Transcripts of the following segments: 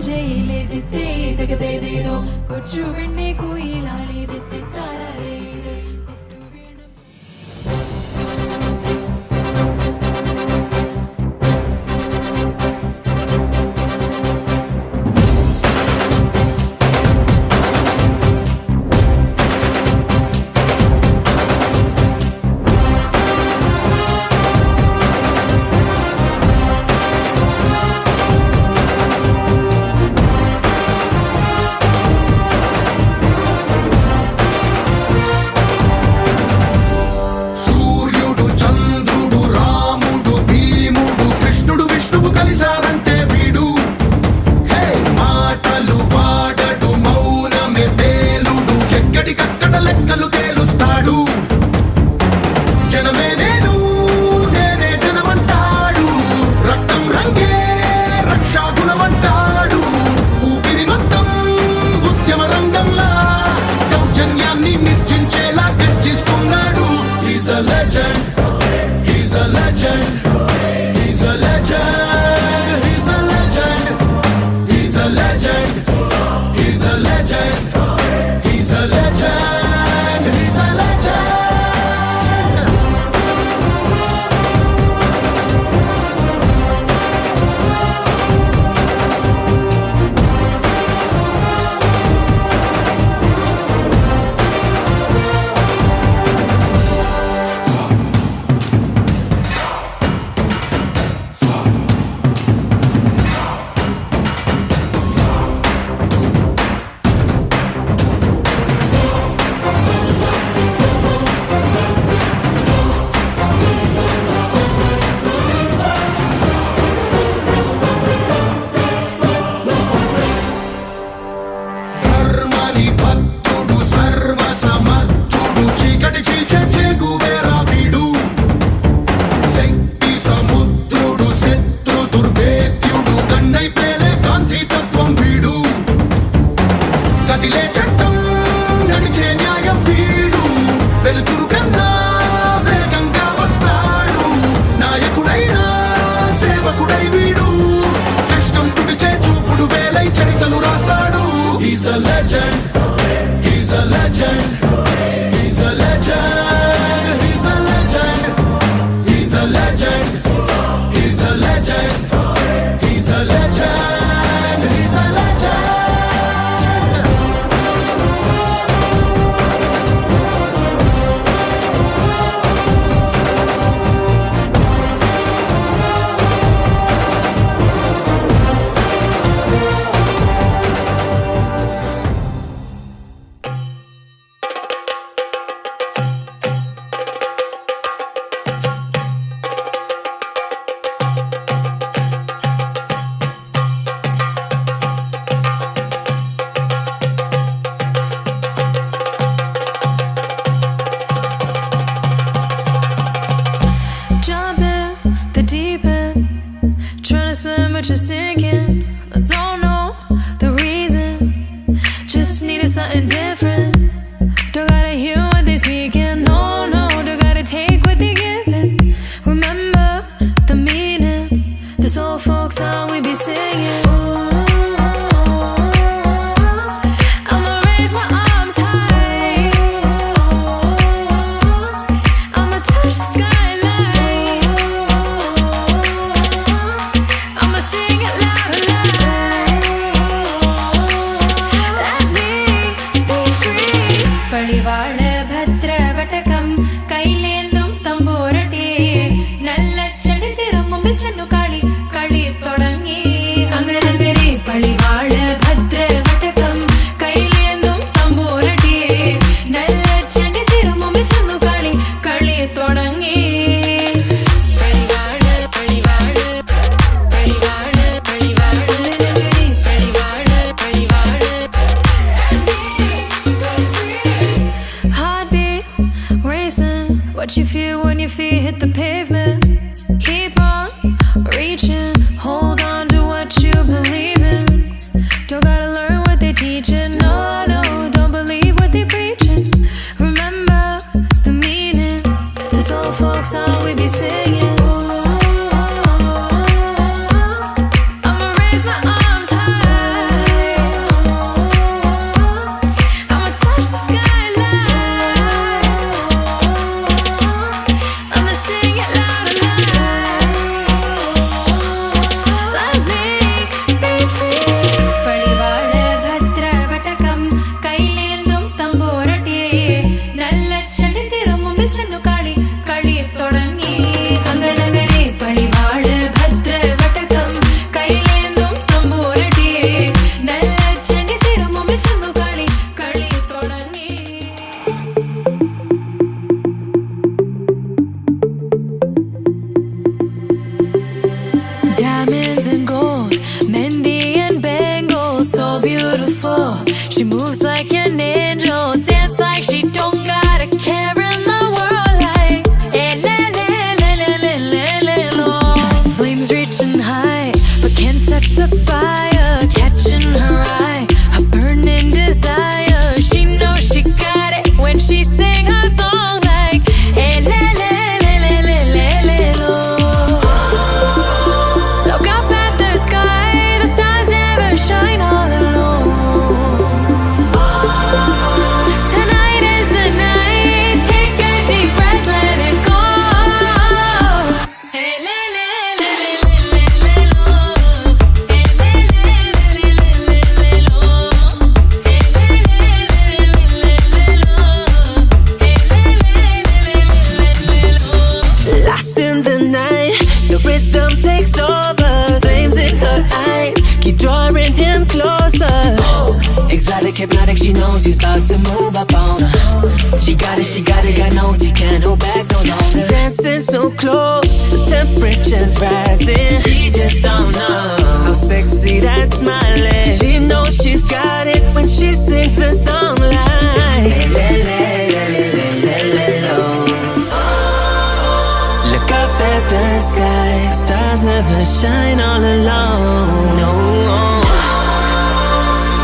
చేయలేదితే తగదేదేదో కొచ్చు వెಣ್ಣే కోయిలాలేదితే తారాలేదే కొట్టు Veenam What you feel when your feet hit the pavement. Keep on reaching, hold on to what you believe in. Don't gotta learn what they teaching, no, no, don't believe what they preaching. Remember the meaning, this old folk song we be singing. I'ma raise my arms high. like she knows she's about to move up on her. She got it, got nosy, can't hold back no longer. Dancing so close, the temperature's rising. She just don't know how sexy that smile is. She knows she's got it when she sings the song like le, le, le, le, le, le, le, lo. Look up at the sky, stars never shine all alone. No,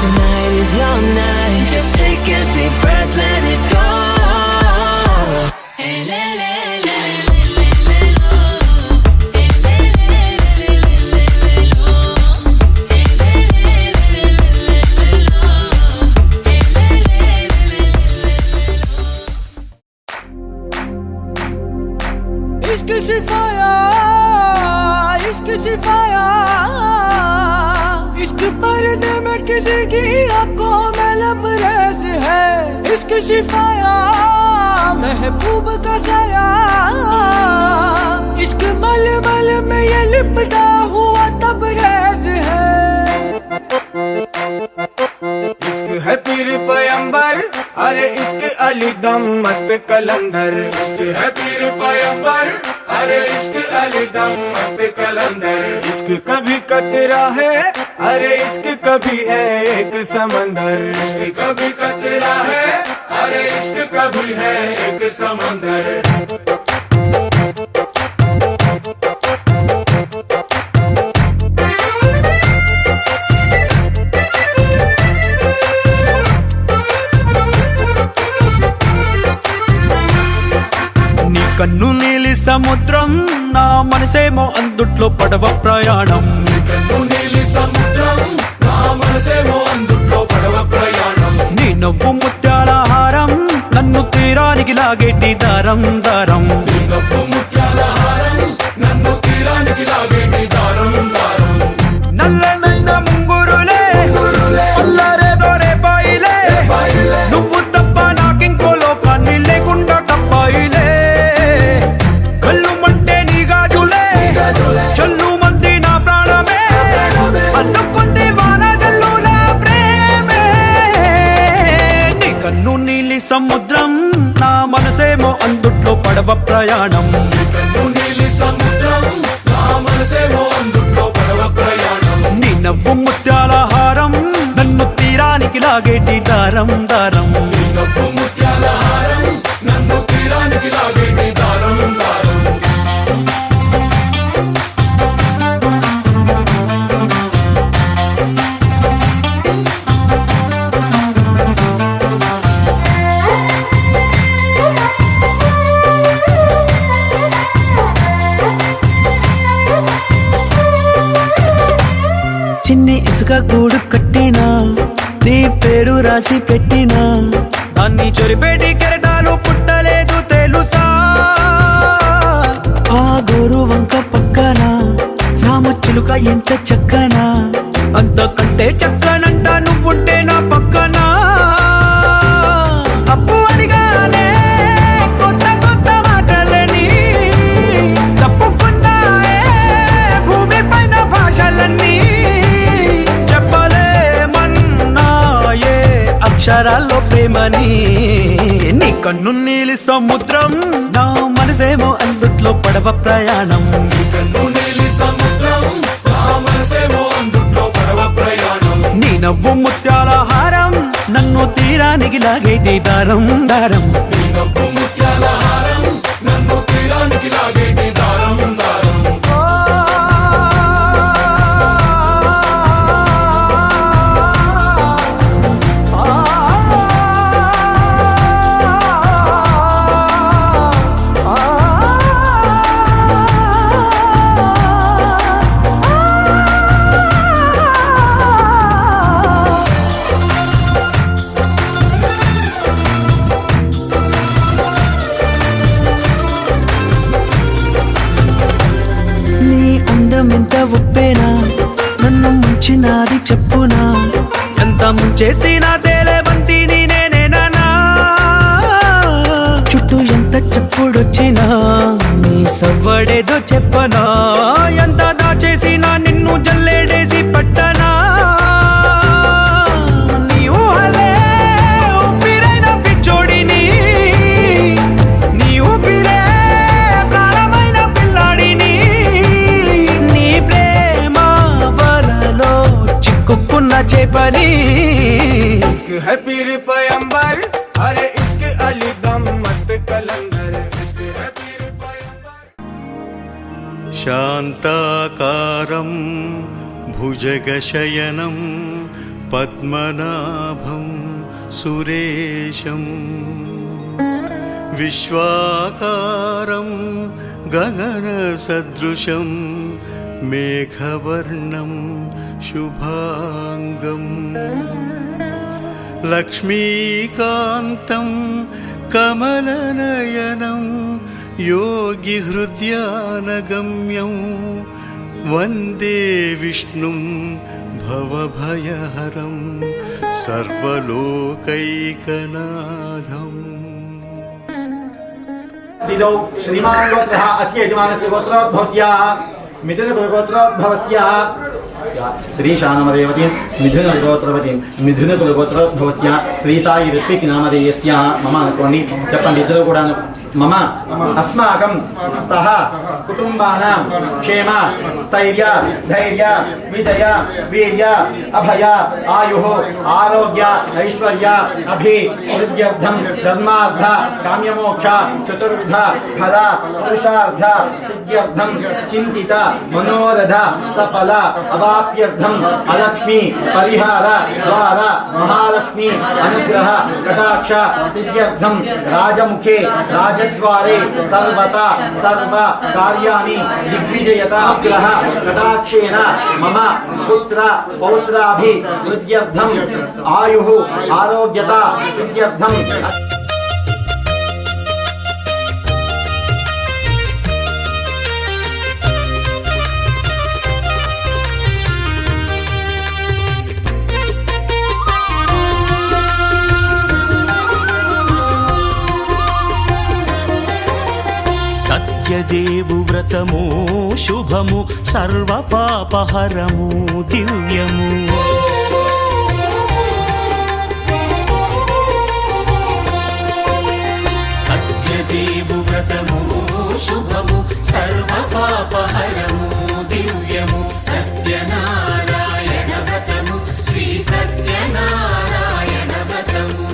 tonight is your night. Just take a deep breath, let it go. Hey, le, le, le, le, le, le, lo. Hey, le, le, le, le, le, le, lo. Hey, le, le, le, le, le, lo. Hey, le, le, le, le, le, lo. इश्क सिफाया, इश्क सिफाया, इश्क पर्दे में किसी की आंखों में लबरेज है। इश्क सिफाया, महबूब का साया, इश्क मलमल में ये लिपटा हुआ तबरेज है। इश्क है पीर पैगंबर, अरे इश्क अली दम मस्त कलंदर। इश्क है पीर पैगंबर, अरे इश्क अली दम मस्त कलंदर। इश्क कभी कतरा है, अरे इश्क कभी है एक समंदर। इश्क कभी कतरा है, अरे इश्क कभी है एक समंदर। కన్ను నీలి సముద్రం, నా మనసేమో అందుట్లో పడవ ప్రయాణం. కన్ను నీలి సముద్రం, నా మనసేమో అందుట్లో పడవ ప్రయాణం. నీ నవ్వు ముత్యాల హారం, నన్ను తీరానికి లాగేటి దారం దారం. నీ నవ్వు ముత్యాల హారం, నన్ను తీరానికి లాగేటి దారం దారం. నల్లనైన ముంగురులే అల్లారేదో రేపాయిలే, నువ్వు తప్ప నాకింకో లోకాన్ని లేకుండా కప్పాయిలే. చల్లు మంది నా ప్రాణమే, అందుకుంది వాన జల్లుల ప్రేమే. నీ కన్ను నీలి సముద్రం, నా మనసేమో అందుట్లో పడవ ప్రయాణం. కన్ను నీలి సముద్రం, నా మనసేమో అందుట్లో పడవ ప్రయాణం. నీ నవ్వు ముత్యాల హారం, నన్ను తీరానికి లాగేటి దారం దారం. నీ నవ్వు ముత్యాల హారం, నన్ను తీరానికి లాగేటి దారం దారం. చిన్ని ఇసుక గూడు కట్టినా, నీ పేరు రాసి పెట్టినా, దాన్ని చొరిపేటి కెరటాలు పుట్టలేదు తెలుసా. ఆ గోరు వంక పక్కన రామచిలుక ఎంత చక్కనా, అంతకంటే చక్కనంట నువ్వుంటే నా పక్కన. అప్పు అడిగానే కొత్త కొత్త మాటలని, తప్పుకున్నాయే భూమి పైన భాషలన్నీ. చెప్పలేమన్నాయే అక్షరాల్లో ప్రేమని. నీ కన్ను నీలి సముద్రం, నా మనసేమో అందుట్లో పడవ ప్రయాణం. కన్ను నీలి సముద్రం, నా మనసేమో అందుట్లో పడవ ప్రయాణం. నీ నవ్వు ముత్యాల హారం, నన్ను తీరానికి లాగేటి దారం దారం. నీ నవ్వు ముత్యాల హారం, నన్ను తీరానికి లాగేటి దారం దారం. ఎంత ఉప్పేనా, నన్ను ముంచినాది చెప్పునా. ఎంత ముంచేసినా తేలేవంతిని నేనేనా. చుట్టూ ఎంత చెప్పుడొచ్చినా, నీ సవ్వడేదో చెప్పనా. ఎంత దాచేసినా నిన్ను జల్లేడేసి పట్టనా. నీ ఊహలే పని. इश्क है पीर पैगंबर, अरे इश्क अली दम मस्त कलंदर. इश्क है पीर पैगंबर. శాంతాకారం భుజగశయనం పద్మనాభం సురేశం విశ్వాకారం గగనసదృశం మేఘవర్ణం శుభాంగం లక్ష్మీకాంతం కమలనయనం योगिहृद्यानगम्यं वन्दे विष्णुं भवभयहरं सर्वलोकैकनाथम्. दिदौ श्रीमान् गोत्रः अस्य यजमानस्य गोत्रोद्भवस्य मिथुनकुलगोत्रोद्भवस्य श्रीशानमदेवतीं मिथुनकुलगोत्रवतीं मिथुनकुलगोत्रोद्भवस्य श्रीसाई ऋत्विक् नामधेयस्य मम అనుకోండి చెప్పండి ఇద్దరు కూడా మమ అస్మాకం సహ కుటుంబానాం క్షేమ స్థైర్య ధైర్య విజయ వీర్య అభయ ఆయుః ఆరోగ్య ఐశ్వర్య అభివృద్ధ్యర్థం ధర్మార్థ కామ్యమోక్ష చతుర్విధ ఫల పురుషార్థ సిద్ధ్యర్థం చింతిత మనోరథ సఫల అవాప్యర్థం అలక్ష్మి పరిహార ద్వార మహాలక్ష్మి అనుగ్రహ కటాక్ష సిద్ధ్యర్థం రాజముఖే రాజద్వారే సర్వతా సర్వ కార్యాణి దిగ్విజయత గ్రహ కటాక్షేన మమ పుత్ర పౌత్రాభి వృద్ధ్యర్థం ఆయుః ఆరోగ్యత సిద్ధ్యర్థం. సత్యదేవు వ్రతము శుభము సర్వపాపహరము దివ్యము. సత్యదేవు వ్రతము శుభము సర్వపాపహరము దివ్యము. సత్యనారాయణ వ్రతము శ్రీ సత్యనారాయణ వ్రతము.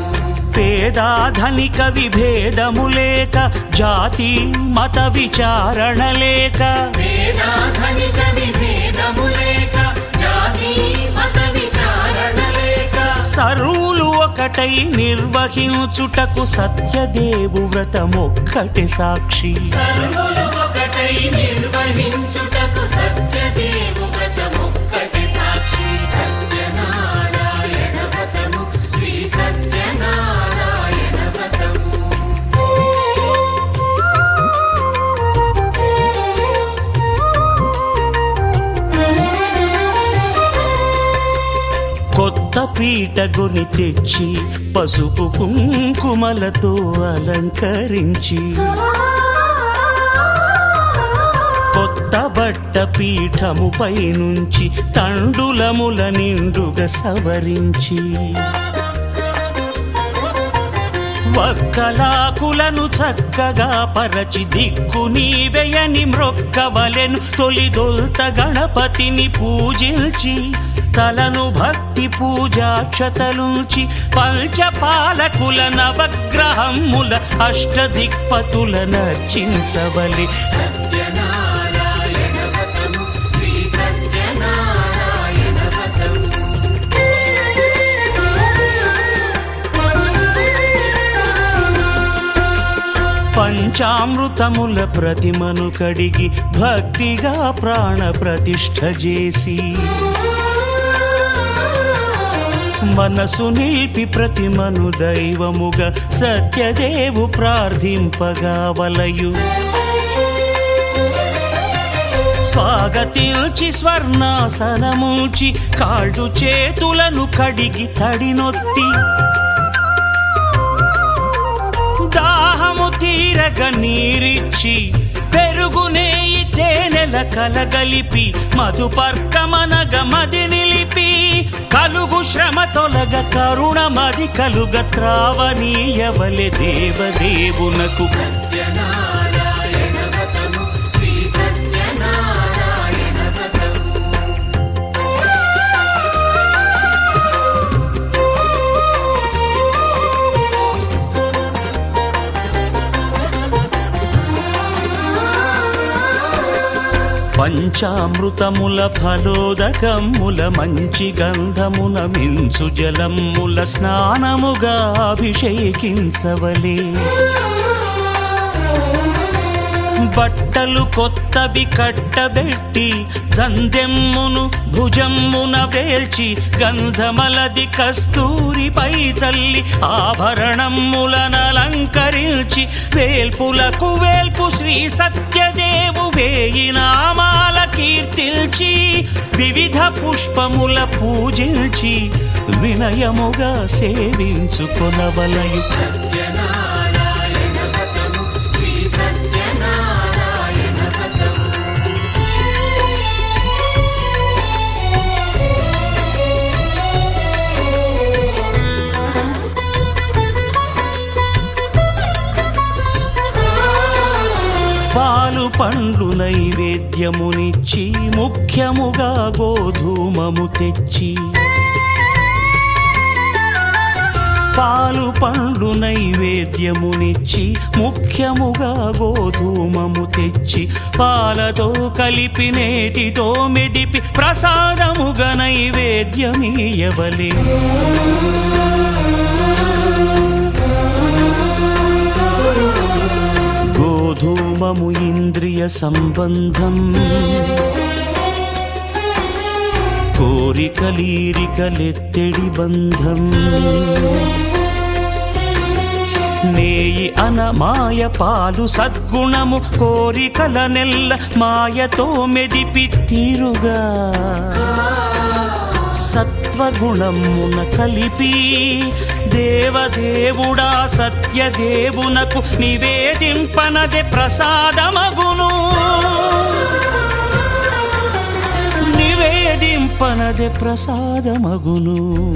పేదాధనిక విభేదము లేక జాతి మత విచారణ లేక పేదాధనిక విభేదము లేక జాతి మత విచారణ లేక సర్వులు ఒకటై నిర్వహించుటకు సత్యదేవు వ్రతమొక్కటి సాక్షి. సర్వులు ఒకటై నిర్వహించుటకు సత్యదేవు వ్రతమొక్కటి సాక్షి. సత్యనారాయణ వ్రతము శ్రీ సత్యనారాయణ వ్రతము. కొత్త పీటగుని తెచ్చి పసుపు కుంకుమలతో అలంకరించి కొత్త బట్ట పీఠముపై నుంచి తండులముల నిండుగా సవరించి వక్కలాకులను చక్కగా పరచి దిక్కు నీవెయని మ్రొక్కవలెను. తొలిదొల్త గణపతిని పూజించి తలను భక్తి పూజాక్షతలుంచి పంచపాలకుల నవగ్రహముల అష్టదిక్పతుల నర్చించవలి. సత్యనారాయణ వ్రతము శ్రీ సత్యనారాయణ వ్రతము. పంచామృతముల ప్రతిమను కడిగి భక్తిగా ప్రాణ ప్రతిష్ఠ చేసి మనసు నిలిపి ప్రతిమను దైవముగా సత్యదేవు ప్రార్థింపగా వలయు. స్వాగతించి స్వర్ణాసనముంచి కాళ్ళు చేతులను కడిగి తడినొత్తి దాహము తీరగ నీరిచ్చి పెరుగునేయి తేనెల కలగలిపి మధుపర్కమనగ మది నిలిపి కలుగు శ్రమ తొలగ కరుణ మది కలుగ త్రావనీయవలె దేవదేవునకు. సత్యనారాయణ వ్రతము శ్రీ సత్యనారాయణ వ్రతము. పంచామృతముల ఫలోదకముల మంచి గంధమున మించు జలముల స్నానముగా అభిషేకించవలే. బట్టలు కొత్తవి కట్టబెట్టి జందెమ్మును భుజమ్మున వేల్చి గంధమలది కస్తూరిపై చల్లి ఆభరణములనలంకరించి వేల్పులకు వేల్పు శ్రీ సత్యదేవు వేయి నామాల కీర్తిల్చి వివిధ పుష్పముల పూజించి వినయముగా సేవించుకొనవలయు. పాలు పండ్లు నైవేద్యమునిచ్చి ముఖ్యముగా గోధూమము తెచ్చి, పాలు పండ్లు నైవేద్యమునిచ్చి ముఖ్యముగా గోధూమము తెచ్చి పాలతో కలిపి నేతితో మెదిపి ప్రసాదముగా నైవేద్యమీయవలే. గోధూమము ఇంద్రియ సంబంధం కోరికలీరికలెత్తెడి బంధం. నేయి అనమాయ పాలు సద్గుణము కోరికల నెల్ల మాయతో మెదిపి తీరుగా సత్వగుణమున కలిపి దేవదేవుడా సత్యదేవునకు నివేదింపనదే ప్రసాదమగును. నివేదింపనదే ప్రసాదమగును.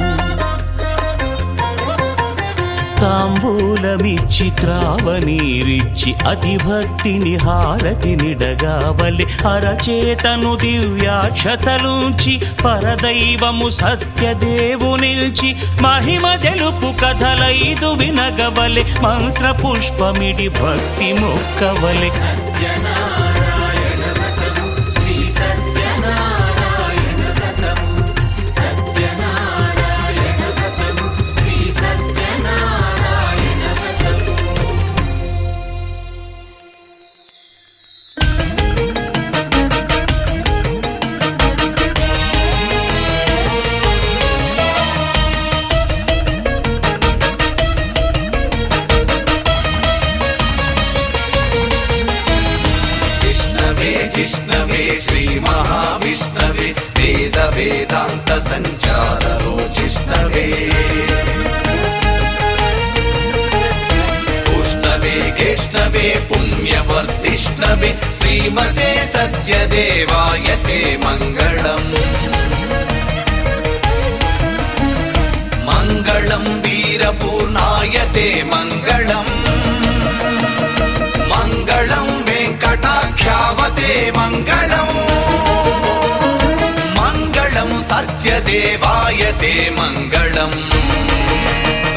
తాంబూలమిచ్చి త్రావనీరిచ్చి అతిభక్తిని హారతినిడగావలె. అరచేతను దివ్యాక్షతలుంచి పరదైవము సత్యదేవు నిల్చి మహిమ తెలుపు కథలైదు వినగవలె. మంత్ర పుష్పమిడి భక్తి మొక్కవలె. जिष्णवे श्रीमहाविष्णवे वेद वेदान्त सञ्चाररो जिष्णवे उष्णवे गेष्णवे पुण्यवर्धिष्णवे श्रीमते सत्यदेवाय ते मङ्गलम्. मङ्गलं वीरपूर्णाय ते मङ्गलम्. मङ्गलं वेङ्कटाख्यावते मङ्गलम्. मङ्गलं सत्यदेवाय ते मङ्गलम्.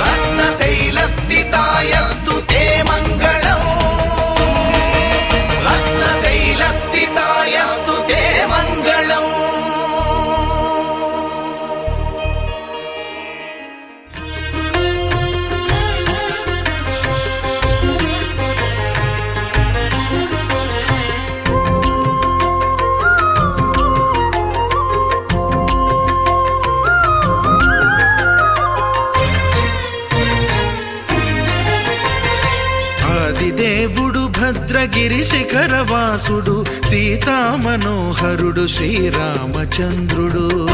रत्नशैलस्थितायस्तु ते मङ्गलम्. रत्नशैलस्थितायस्तु ते मङ्गलम्. దేవుడు భద్రగిరి శిఖరవాసుడు సీతా మనోహరుడు శ్రీరామచంద్రుడు.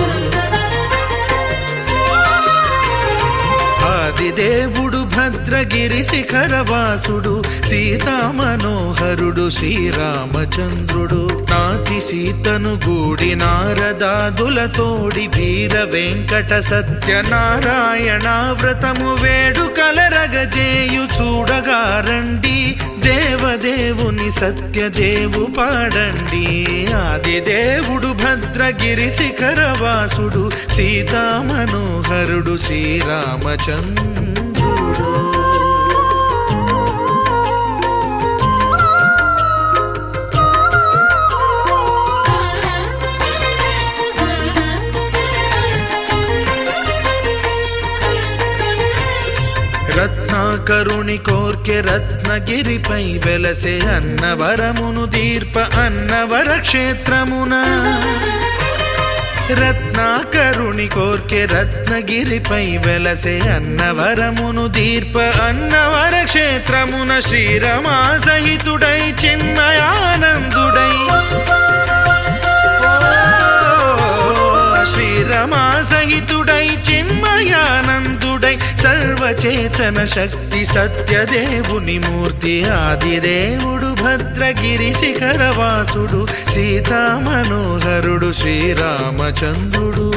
ఆదిదేవుడు భద్రగిరి శిఖరవాసుడు సీతా మనోహరుడు శ్రీరామచంద్రుడు. నాతి సీతను గూడి నారదాదులతోడి వీర వెంకట సత్యనారాయణ వ్రతము వేడుకలరగజేయు చూడగా రండి. దేవదేవుని సత్యదేవు పాడండి. ఆదిదేవుడు భద్రగిరి శిఖరవాసుడు సీతా మనోహరుడు శ్రీరామచంద్రుడు. రత్నాకరుని కోర్కె రత్నగిరిపై వెలసే అన్నవరమును దీర్ప అన్నవర క్షేత్రమున రత్నాకరుని కోర్కె రత్నగిరిపై వెలసే అన్నవరమును దీర్ప అన్నవర క్షేత్రమున శ్రీరమా సహితుడై చిన్మయానందుడై శ్రీరమా సహితుడై చిన్మయానందుడై సర్వచేతన శక్తి సత్యదేవుని మూర్తి ఆదిదేవుడు భద్రగిరి శిఖరవాసుడు సీతా మనోహరుడు శ్రీరామచంద్రుడు